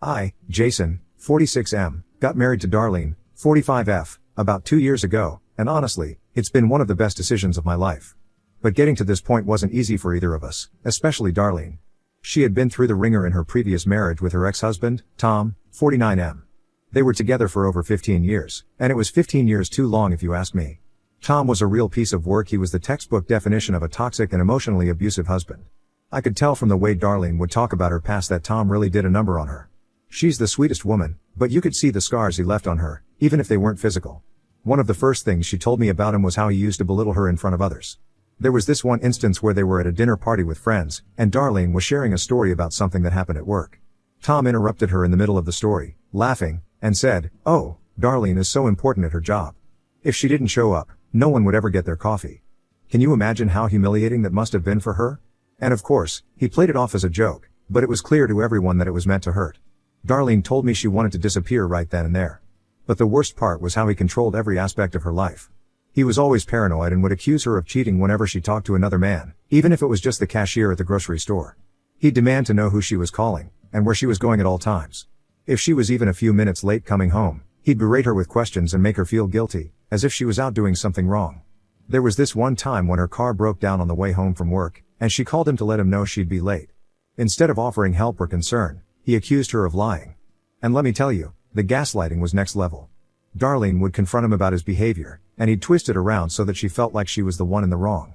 I, Jason, 46M, got married to Darlene, 45F, about 2 years ago, and honestly, it's been one of the best decisions of my life. But getting to this point wasn't easy for either of us, especially Darlene. She had been through the ringer in her previous marriage with her ex-husband, Tom, 49M. They were together for over 15 years, and it was 15 years too long if you ask me. Tom was a real piece of work. He was the textbook definition of a toxic and emotionally abusive husband. I could tell from the way Darlene would talk about her past that Tom really did a number on her. She's the sweetest woman, but you could see the scars he left on her, even if they weren't physical. One of the first things she told me about him was how he used to belittle her in front of others. There was this one instance where they were at a dinner party with friends, and Darlene was sharing a story about something that happened at work. Tom interrupted her in the middle of the story, laughing, and said, "Oh, Darlene is so important at her job. If she didn't show up, no one would ever get their coffee." Can you imagine how humiliating that must have been for her? And of course, he played it off as a joke, but it was clear to everyone that it was meant to hurt. Darlene told me she wanted to disappear right then and there. But the worst part was how he controlled every aspect of her life. He was always paranoid and would accuse her of cheating whenever she talked to another man, even if it was just the cashier at the grocery store. He'd demand to know who she was calling, and where she was going at all times. If she was even a few minutes late coming home, he'd berate her with questions and make her feel guilty, as if she was out doing something wrong. There was this one time when her car broke down on the way home from work, and she called him to let him know she'd be late. Instead of offering help or concern, he accused her of lying. And let me tell you, the gaslighting was next level. Darlene would confront him about his behavior, and he'd twist it around so that she felt like she was the one in the wrong.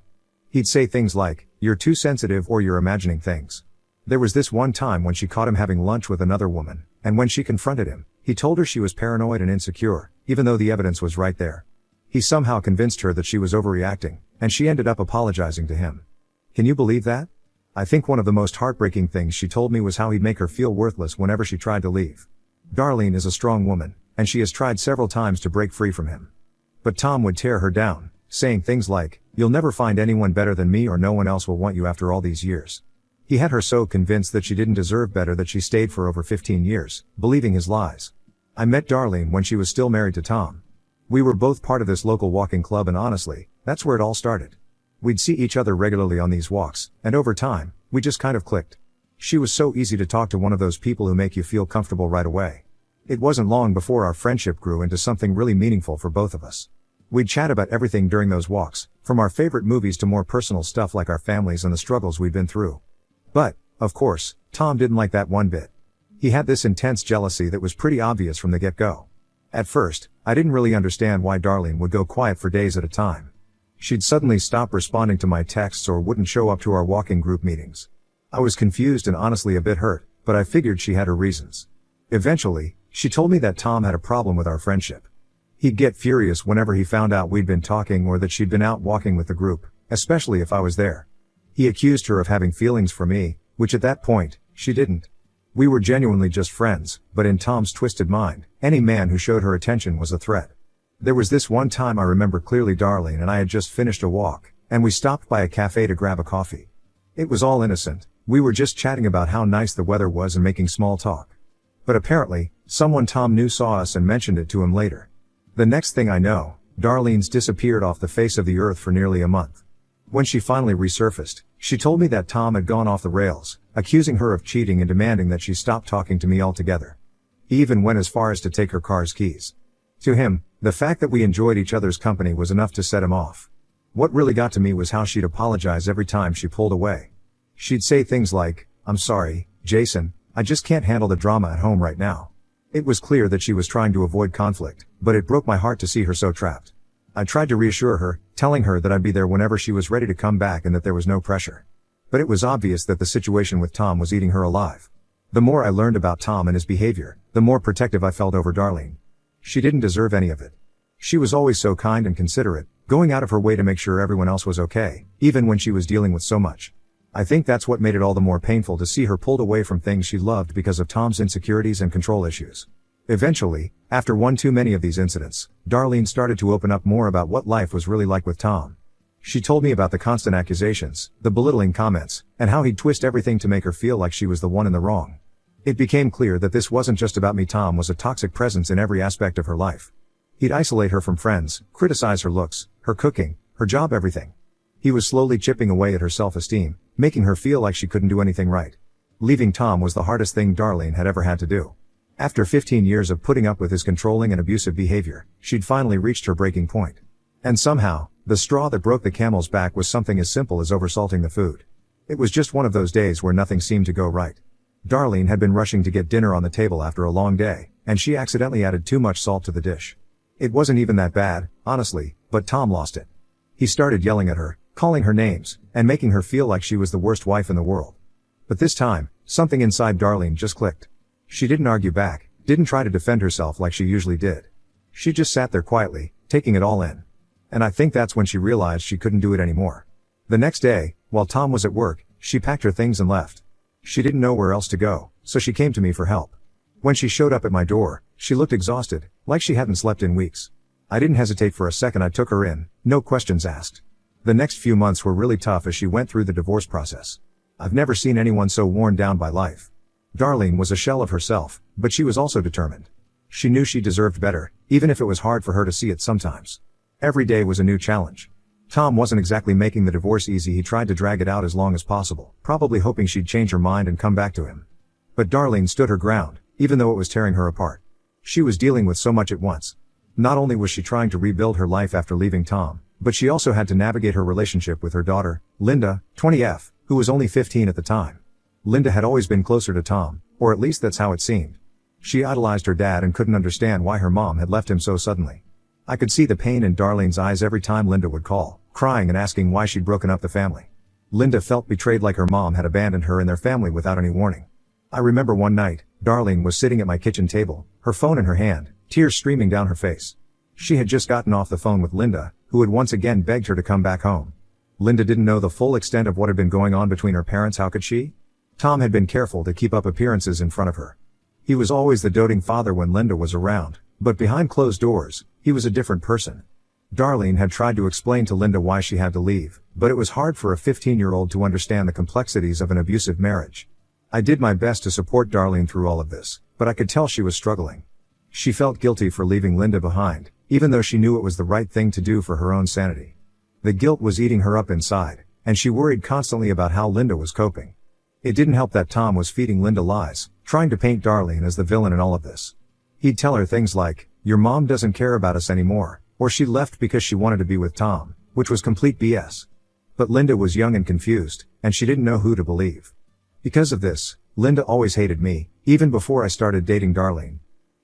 He'd say things like, "You're too sensitive," or "You're imagining things." There was this one time when she caught him having lunch with another woman, and when she confronted him, he told her she was paranoid and insecure, even though the evidence was right there. He somehow convinced her that she was overreacting, and she ended up apologizing to him. Can you believe that? I think one of the most heartbreaking things she told me was how he'd make her feel worthless whenever she tried to leave. Darlene is a strong woman, and she has tried several times to break free from him. But Tom would tear her down, saying things like, "You'll never find anyone better than me, or no one else will want you after all these years." He had her so convinced that she didn't deserve better that she stayed for over 15 years, believing his lies. I met Darlene when she was still married to Tom. We were both part of this local walking club, and honestly, that's where it all started. We'd see each other regularly on these walks, and over time, we just kind of clicked. She was so easy to talk to, one of those people who make you feel comfortable right away. It wasn't long before our friendship grew into something really meaningful for both of us. We'd chat about everything during those walks, from our favorite movies to more personal stuff like our families and the struggles we'd been through. But, of course, Tom didn't like that one bit. He had this intense jealousy that was pretty obvious from the get-go. At first, I didn't really understand why Darlene would go quiet for days at a time. She'd suddenly stop responding to my texts or wouldn't show up to our walking group meetings. I was confused and honestly a bit hurt, but I figured she had her reasons. Eventually, she told me that Tom had a problem with our friendship. He'd get furious whenever he found out we'd been talking or that she'd been out walking with the group, especially if I was there. He accused her of having feelings for me, which at that point, she didn't. We were genuinely just friends, but in Tom's twisted mind, any man who showed her attention was a threat. There was this one time I remember clearly. Darlene and I had just finished a walk, and we stopped by a cafe to grab a coffee. It was all innocent. We were just chatting about how nice the weather was and making small talk. But apparently, someone Tom knew saw us and mentioned it to him later. The next thing I know, Darlene's disappeared off the face of the earth for nearly a month. When she finally resurfaced, she told me that Tom had gone off the rails, accusing her of cheating and demanding that she stop talking to me altogether. He even went as far as to take her car's keys. To him, the fact that we enjoyed each other's company was enough to set him off. What really got to me was how she'd apologize every time she pulled away. She'd say things like, "I'm sorry, Jason, I just can't handle the drama at home right now." It was clear that she was trying to avoid conflict, but it broke my heart to see her so trapped. I tried to reassure her, telling her that I'd be there whenever she was ready to come back and that there was no pressure. But it was obvious that the situation with Tom was eating her alive. The more I learned about Tom and his behavior, the more protective I felt over Darlene. She didn't deserve any of it. She was always so kind and considerate, going out of her way to make sure everyone else was okay, even when she was dealing with so much. I think that's what made it all the more painful to see her pulled away from things she loved because of Tom's insecurities and control issues. Eventually, after one too many of these incidents, Darlene started to open up more about what life was really like with Tom. She told me about the constant accusations, the belittling comments, and how he'd twist everything to make her feel like she was the one in the wrong. It became clear that this wasn't just about me. Tom was a toxic presence in every aspect of her life. He'd isolate her from friends, criticize her looks, her cooking, her job, everything. He was slowly chipping away at her self-esteem, making her feel like she couldn't do anything right. Leaving Tom was the hardest thing Darlene had ever had to do. After 15 years of putting up with his controlling and abusive behavior, she'd finally reached her breaking point. And somehow, the straw that broke the camel's back was something as simple as oversalting the food. It was just one of those days where nothing seemed to go right. Darlene had been rushing to get dinner on the table after a long day, and she accidentally added too much salt to the dish. It wasn't even that bad, honestly, but Tom lost it. He started yelling at her, calling her names, and making her feel like she was the worst wife in the world. But this time, something inside Darlene just clicked. She didn't argue back, didn't try to defend herself like she usually did. She just sat there quietly, taking it all in. And I think that's when she realized she couldn't do it anymore. The next day, while Tom was at work, she packed her things and left. She didn't know where else to go, so she came to me for help. When she showed up at my door, she looked exhausted, like she hadn't slept in weeks. I didn't hesitate for a second. I took her in, no questions asked. The next few months were really tough as she went through the divorce process. I've never seen anyone so worn down by life. Darlene was a shell of herself, but she was also determined. She knew she deserved better, even if it was hard for her to see it sometimes. Every day was a new challenge. Tom wasn't exactly making the divorce easy. He tried to drag it out as long as possible, probably hoping she'd change her mind and come back to him. But Darlene stood her ground, even though it was tearing her apart. She was dealing with so much at once. Not only was she trying to rebuild her life after leaving Tom, but she also had to navigate her relationship with her daughter, Linda, 20F, who was only 15 at the time. Linda had always been closer to Tom, or at least that's how it seemed. She idolized her dad and couldn't understand why her mom had left him so suddenly. I could see the pain in Darlene's eyes every time Linda would call, crying and asking why she'd broken up the family. Linda felt betrayed, like her mom had abandoned her and their family without any warning. I remember one night, Darlene was sitting at my kitchen table, her phone in her hand, tears streaming down her face. She had just gotten off the phone with Linda, who had once again begged her to come back home. Linda didn't know the full extent of what had been going on between her parents. How could she? Tom had been careful to keep up appearances in front of her. He was always the doting father when Linda was around, but behind closed doors, he was a different person. Darlene had tried to explain to Linda why she had to leave, but it was hard for a 15-year-old to understand the complexities of an abusive marriage. I did my best to support Darlene through all of this, but I could tell she was struggling. She felt guilty for leaving Linda behind, even though she knew it was the right thing to do for her own sanity. The guilt was eating her up inside, and she worried constantly about how Linda was coping. It didn't help that Tom was feeding Linda lies, trying to paint Darlene as the villain in all of this. He'd tell her things like, "Your mom doesn't care about us anymore," or "She left because she wanted to be with Tom," which was complete BS. But Linda was young and confused, and she didn't know who to believe. Because of this, Linda always hated me, even before I started dating Darlene.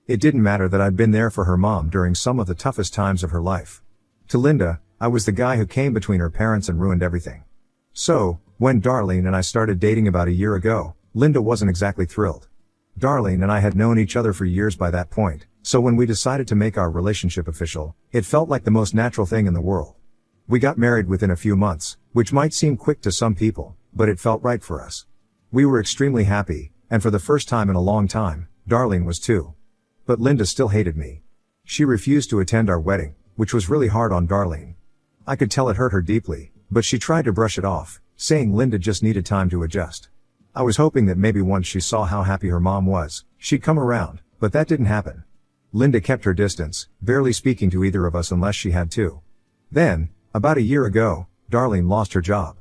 It didn't matter that I'd been there for her mom during some of the toughest times of her life. To Linda, I was the guy who came between her parents and ruined everything. So, when Darlene and I started dating about a year ago, Linda wasn't exactly thrilled. Darlene and I had known each other for years by that point, so when we decided to make our relationship official, it felt like the most natural thing in the world. We got married within a few months, which might seem quick to some people, but it felt right for us. We were extremely happy, and for the first time in a long time, Darlene was too. But Linda still hated me. She refused to attend our wedding, which was really hard on Darlene. I could tell it hurt her deeply, but she tried to brush it off, saying Linda just needed time to adjust. I was hoping that maybe once she saw how happy her mom was, she'd come around, but that didn't happen. Linda kept her distance, barely speaking to either of us unless she had to. Then, about a year ago, Darlene lost her job.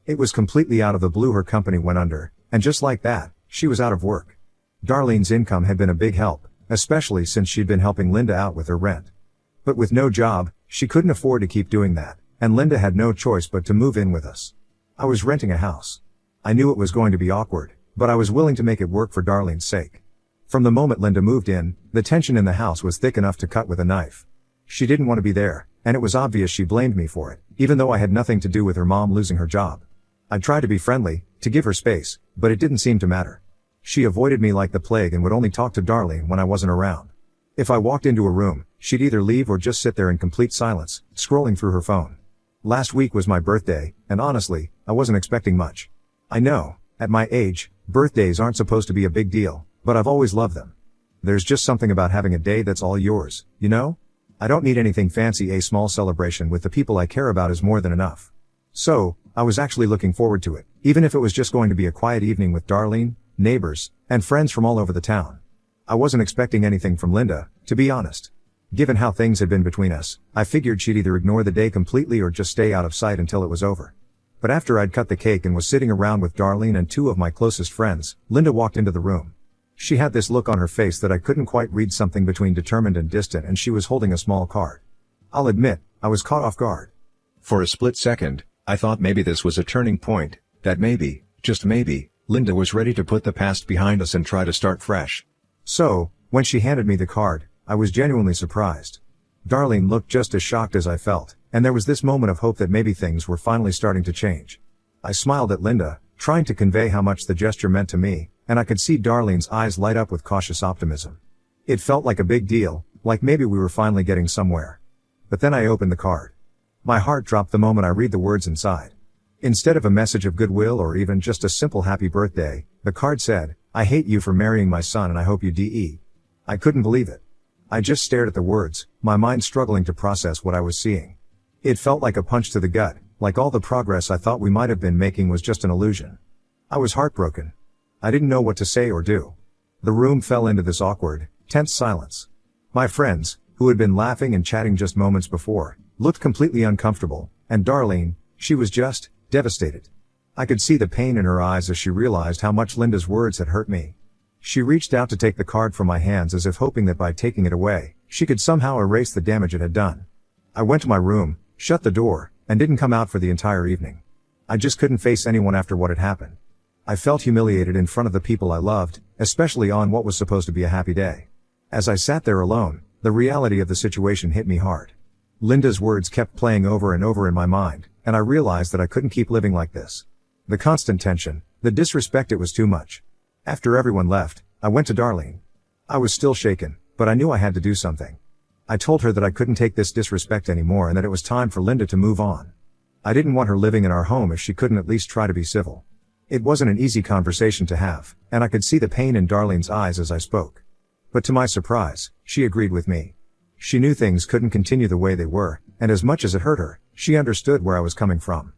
It was completely out of the blue. Her company went under, and just like that, she was out of work. Darlene's income had been a big help, especially since she'd been helping Linda out with her rent. But with no job, she couldn't afford to keep doing that, and Linda had no choice but to move in with us. I was renting a house. I knew it was going to be awkward, but I was willing to make it work for Darlene's sake. From the moment Linda moved in, the tension in the house was thick enough to cut with a knife. She didn't want to be there, and it was obvious she blamed me for it, even though I had nothing to do with her mom losing her job. I tried to be friendly, to give her space, but it didn't seem to matter. She avoided me like the plague and would only talk to Darlene when I wasn't around. If I walked into a room, she'd either leave or just sit there in complete silence, scrolling through her phone. Last week was my birthday, and honestly, I wasn't expecting much. I know, at my age, birthdays aren't supposed to be a big deal, but I've always loved them. There's just something about having a day that's all yours, you know? I don't need anything fancy. A small celebration with the people I care about is more than enough. So, I was actually looking forward to it, even if it was just going to be a quiet evening with Darlene, neighbors, and friends from all over the town. I wasn't expecting anything from Linda, to be honest. Given how things had been between us, I figured she'd either ignore the day completely or just stay out of sight until it was over. But after I'd cut the cake and was sitting around with Darlene and two of my closest friends, Linda walked into the room. She had this look on her face that I couldn't quite read, something between determined and distant, and she was holding a small card. I'll admit, I was caught off guard. For a split second, I thought maybe this was a turning point, that maybe, just maybe, Linda was ready to put the past behind us and try to start fresh. So, when she handed me the card, I was genuinely surprised. Darlene looked just as shocked as I felt, and there was this moment of hope that maybe things were finally starting to change. I smiled at Linda, trying to convey how much the gesture meant to me, and I could see Darlene's eyes light up with cautious optimism. It felt like a big deal, like maybe we were finally getting somewhere. But then I opened the card. My heart dropped the moment I read the words inside. Instead of a message of goodwill or even just a simple happy birthday, the card said, "I hate you for marrying my son and I hope you die." I couldn't believe it. I just stared at the words, my mind struggling to process what I was seeing. It felt like a punch to the gut, like all the progress I thought we might have been making was just an illusion. I was heartbroken. I didn't know what to say or do. The room fell into this awkward, tense silence. My friends, who had been laughing and chatting just moments before, looked completely uncomfortable, and Darlene, she was just devastated. I could see the pain in her eyes as she realized how much Linda's words had hurt me. She reached out to take the card from my hands as if hoping that by taking it away, she could somehow erase the damage it had done. I went to my room, shut the door, and didn't come out for the entire evening. I just couldn't face anyone after what had happened. I felt humiliated in front of the people I loved, especially on what was supposed to be a happy day. As I sat there alone, the reality of the situation hit me hard. Linda's words kept playing over and over in my mind, and I realized that I couldn't keep living like this. The constant tension, the disrespect, it was too much. After everyone left, I went to Darlene. I was still shaken, but I knew I had to do something. I told her that I couldn't take this disrespect anymore and that it was time for Linda to move on. I didn't want her living in our home if she couldn't at least try to be civil. It wasn't an easy conversation to have, and I could see the pain in Darlene's eyes as I spoke. But to my surprise, she agreed with me. She knew things couldn't continue the way they were, and as much as it hurt her, she understood where I was coming from.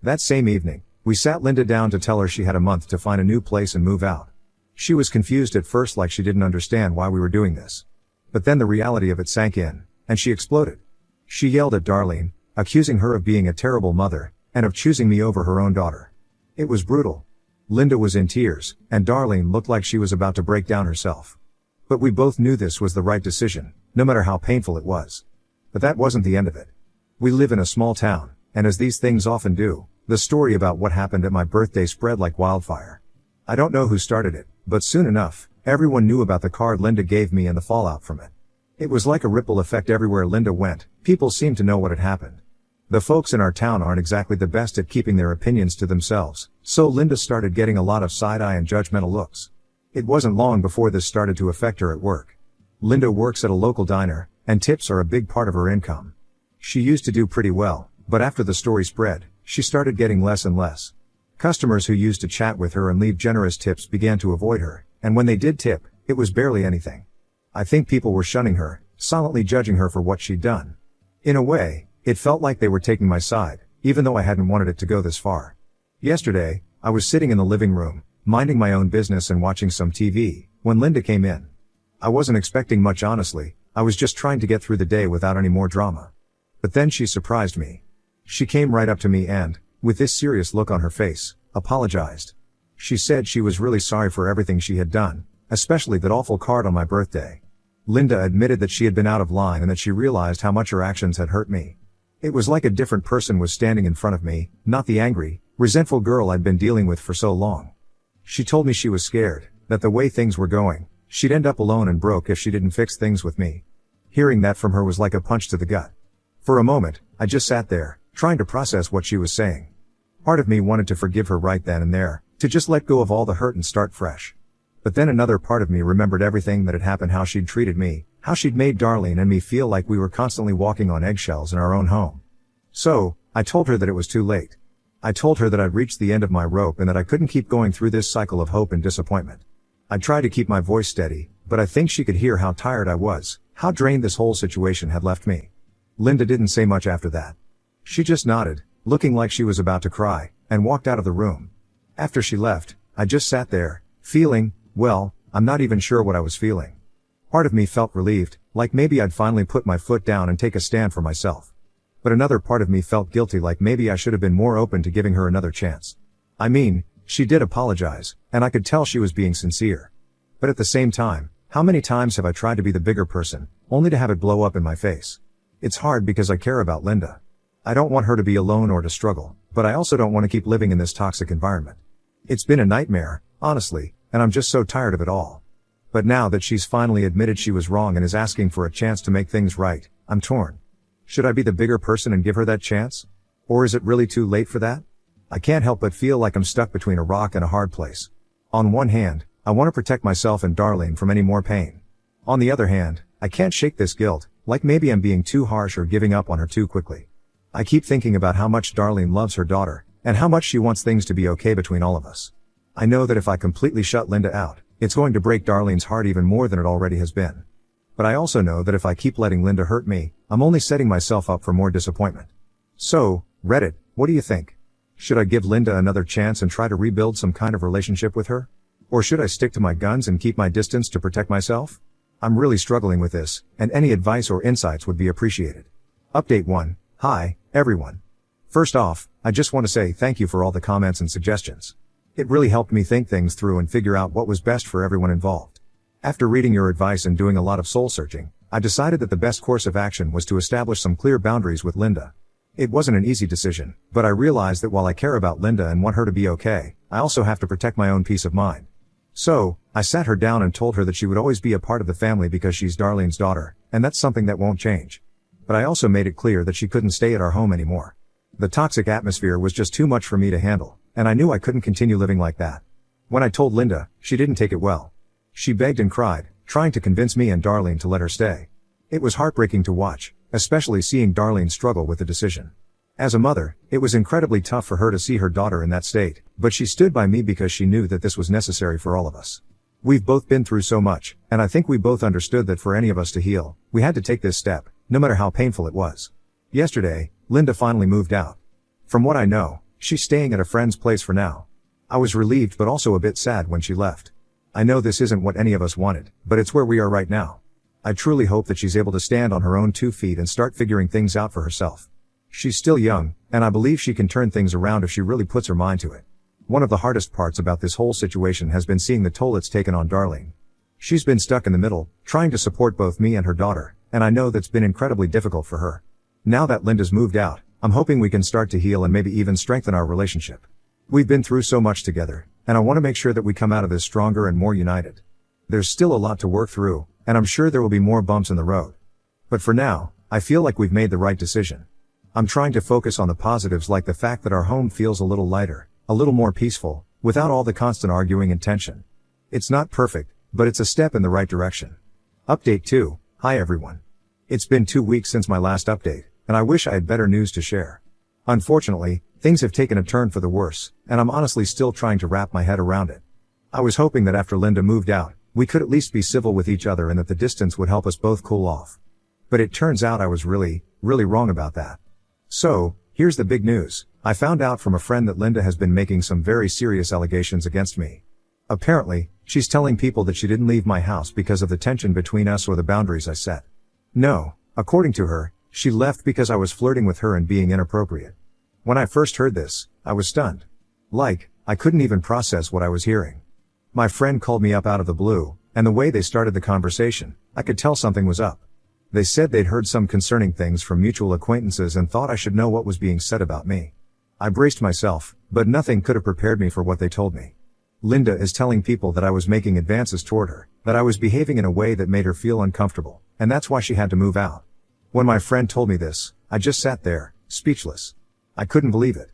That same evening, we sat Linda down to tell her she had a month to find a new place and move out. She was confused at first, like she didn't understand why we were doing this. But then the reality of it sank in, and she exploded. She yelled at Darlene, accusing her of being a terrible mother, and of choosing me over her own daughter. It was brutal. Linda was in tears, and Darlene looked like she was about to break down herself. But we both knew this was the right decision, no matter how painful it was. But that wasn't the end of it. We live in a small town, and as these things often do, the story about what happened at my birthday spread like wildfire. I don't know who started it, but soon enough, everyone knew about the card Linda gave me and the fallout from it. It was like a ripple effect everywhere Linda went. People seemed to know what had happened. The folks in our town aren't exactly the best at keeping their opinions to themselves, so Linda started getting a lot of side-eye and judgmental looks. It wasn't long before this started to affect her at work. Linda works at a local diner, and tips are a big part of her income. She used to do pretty well, but after the story spread, she started getting less and less. Customers who used to chat with her and leave generous tips began to avoid her, and when they did tip, it was barely anything. I think people were shunning her, silently judging her for what she'd done. In a way, it felt like they were taking my side, even though I hadn't wanted it to go this far. Yesterday, I was sitting in the living room, minding my own business and watching some TV, when Linda came in. I wasn't expecting much, honestly. I was just trying to get through the day without any more drama. But then she surprised me. She came right up to me and, with this serious look on her face, apologized. She said she was really sorry for everything she had done, especially that awful card on my birthday. Linda admitted that she had been out of line and that she realized how much her actions had hurt me. It was like a different person was standing in front of me, not the angry, resentful girl I'd been dealing with for so long. She told me she was scared, that the way things were going, she'd end up alone and broke if she didn't fix things with me. Hearing that from her was like a punch to the gut. For a moment, I just sat there, trying to process what she was saying. Part of me wanted to forgive her right then and there, to just let go of all the hurt and start fresh. But then another part of me remembered everything that had happened, how she'd treated me, how she'd made Darlene and me feel like we were constantly walking on eggshells in our own home. So, I told her that it was too late. I told her that I'd reached the end of my rope and that I couldn't keep going through this cycle of hope and disappointment. I tried to keep my voice steady, but I think she could hear how tired I was, how drained this whole situation had left me. Linda didn't say much after that. She just nodded, looking like she was about to cry, and walked out of the room. After she left, I just sat there, feeling, well, I'm not even sure what I was feeling. Part of me felt relieved, like maybe I'd finally put my foot down and take a stand for myself. But another part of me felt guilty, like maybe I should have been more open to giving her another chance. I mean, she did apologize, and I could tell she was being sincere. But at the same time, how many times have I tried to be the bigger person, only to have it blow up in my face? It's hard because I care about Linda. I don't want her to be alone or to struggle, but I also don't want to keep living in this toxic environment. It's been a nightmare, honestly, and I'm just so tired of it all. But now that she's finally admitted she was wrong and is asking for a chance to make things right, I'm torn. Should I be the bigger person and give her that chance? Or is it really too late for that? I can't help but feel like I'm stuck between a rock and a hard place. On one hand, I want to protect myself and Darlene from any more pain. On the other hand, I can't shake this guilt, like maybe I'm being too harsh or giving up on her too quickly. I keep thinking about how much Darlene loves her daughter, and how much she wants things to be okay between all of us. I know that if I completely shut Linda out, it's going to break Darlene's heart even more than it already has been. But I also know that if I keep letting Linda hurt me, I'm only setting myself up for more disappointment. So, Reddit, what do you think? Should I give Linda another chance and try to rebuild some kind of relationship with her? Or should I stick to my guns and keep my distance to protect myself? I'm really struggling with this, and any advice or insights would be appreciated. Update 1. Hi, everyone. First off, I just want to say thank you for all the comments and suggestions. It really helped me think things through and figure out what was best for everyone involved. After reading your advice and doing a lot of soul searching, I decided that the best course of action was to establish some clear boundaries with Linda. It wasn't an easy decision, but I realized that while I care about Linda and want her to be okay, I also have to protect my own peace of mind. So, I sat her down and told her that she would always be a part of the family because she's Darlene's daughter, and that's something that won't change. But I also made it clear that she couldn't stay at our home anymore. The toxic atmosphere was just too much for me to handle, and I knew I couldn't continue living like that. When I told Linda, she didn't take it well. She begged and cried, trying to convince me and Darlene to let her stay. It was heartbreaking to watch, especially seeing Darlene struggle with the decision. As a mother, it was incredibly tough for her to see her daughter in that state, but she stood by me because she knew that this was necessary for all of us. We've both been through so much, and I think we both understood that for any of us to heal, we had to take this step, no matter how painful it was. Yesterday, Linda finally moved out. From what I know, she's staying at a friend's place for now. I was relieved but also a bit sad when she left. I know this isn't what any of us wanted, but it's where we are right now. I truly hope that she's able to stand on her own 2 feet and start figuring things out for herself. She's still young, and I believe she can turn things around if she really puts her mind to it. One of the hardest parts about this whole situation has been seeing the toll it's taken on Darlene. She's been stuck in the middle, trying to support both me and her daughter, and I know that's been incredibly difficult for her. Now that Linda's moved out, I'm hoping we can start to heal and maybe even strengthen our relationship. We've been through so much together, and I want to make sure that we come out of this stronger and more united. There's still a lot to work through, and I'm sure there will be more bumps in the road. But for now, I feel like we've made the right decision. I'm trying to focus on the positives, like the fact that our home feels a little lighter, a little more peaceful, without all the constant arguing and tension. It's not perfect, but it's a step in the right direction. Update 2. Hi everyone. It's been 2 weeks since my last update, and I wish I had better news to share. Unfortunately, things have taken a turn for the worse, and I'm honestly still trying to wrap my head around it. I was hoping that after Linda moved out, we could at least be civil with each other and that the distance would help us both cool off. But it turns out I was really wrong about that. So, here's the big news. I found out from a friend that Linda has been making some very serious allegations against me. Apparently, she's telling people that she didn't leave my house because of the tension between us or the boundaries I set. No, according to her, she left because I was flirting with her and being inappropriate. When I first heard this, I was stunned. I couldn't even process what I was hearing. My friend called me up out of the blue, and the way they started the conversation, I could tell something was up. They said they'd heard some concerning things from mutual acquaintances and thought I should know what was being said about me. I braced myself, but nothing could have prepared me for what they told me. Linda is telling people that I was making advances toward her, that I was behaving in a way that made her feel uncomfortable, and that's why she had to move out. When my friend told me this, I just sat there, speechless. I couldn't believe it.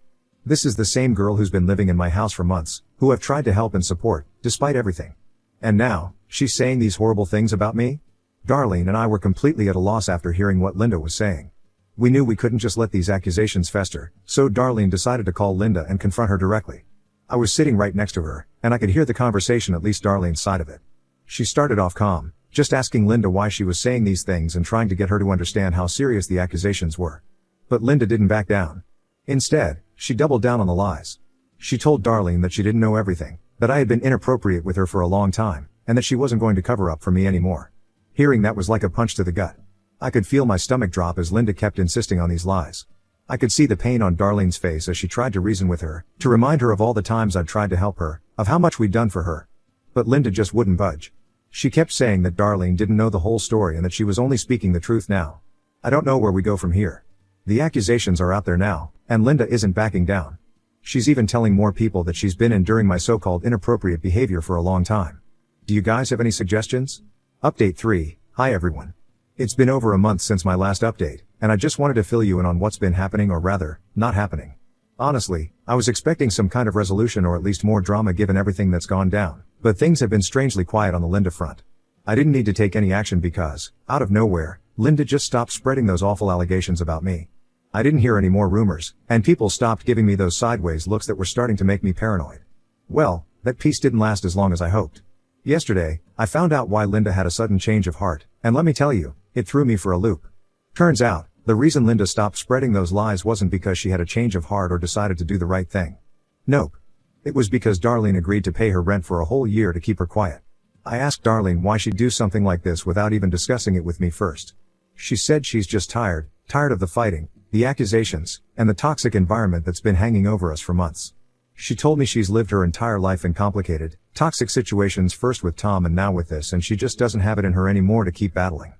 This is the same girl who's been living in my house for months, who I've tried to help and support, despite everything. And now, she's saying these horrible things about me? Darlene and I were completely at a loss after hearing what Linda was saying. We knew we couldn't just let these accusations fester, so Darlene decided to call Linda and confront her directly. I was sitting right next to her, and I could hear the conversation, at least Darlene's side of it. She started off calm, just asking Linda why she was saying these things and trying to get her to understand how serious the accusations were. But Linda didn't back down. Instead, she doubled down on the lies. She told Darlene that she didn't know everything, that I had been inappropriate with her for a long time, and that she wasn't going to cover up for me anymore. Hearing that was like a punch to the gut. I could feel my stomach drop as Linda kept insisting on these lies. I could see the pain on Darlene's face as she tried to reason with her, to remind her of all the times I'd tried to help her, of how much we'd done for her. But Linda just wouldn't budge. She kept saying that Darlene didn't know the whole story and that she was only speaking the truth now. I don't know where we go from here. The accusations are out there now, and Linda isn't backing down. She's even telling more people that she's been enduring my so-called inappropriate behavior for a long time. Do you guys have any suggestions? Update 3, hi everyone. It's been over a month since my last update, and I just wanted to fill you in on what's been happening, or rather, not happening. Honestly, I was expecting some kind of resolution or at least more drama given everything that's gone down, but things have been strangely quiet on the Linda front. I didn't need to take any action because, out of nowhere, Linda just stopped spreading those awful allegations about me. I didn't hear any more rumors, and people stopped giving me those sideways looks that were starting to make me paranoid. Well, that peace didn't last as long as I hoped. Yesterday, I found out why Linda had a sudden change of heart, and let me tell you, it threw me for a loop. Turns out, the reason Linda stopped spreading those lies wasn't because she had a change of heart or decided to do the right thing. Nope. It was because Darlene agreed to pay her rent for a whole year to keep her quiet. I asked Darlene why she'd do something like this without even discussing it with me first. She said she's just tired of the fighting, the accusations, and the toxic environment that's been hanging over us for months. She told me she's lived her entire life in complicated, toxic situations, first with Tom and now with this, and she just doesn't have it in her anymore to keep battling.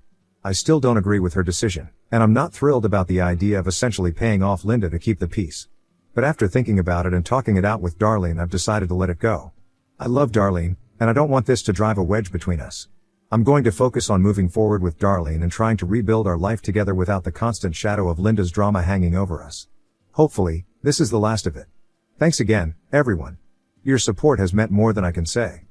I still don't agree with her decision, and I'm not thrilled about the idea of essentially paying off Linda to keep the peace. But after thinking about it and talking it out with Darlene, I've decided to let it go. I love Darlene, and I don't want this to drive a wedge between us. I'm going to focus on moving forward with Darlene and trying to rebuild our life together without the constant shadow of Linda's drama hanging over us. Hopefully, this is the last of it. Thanks again, everyone. Your support has meant more than I can say.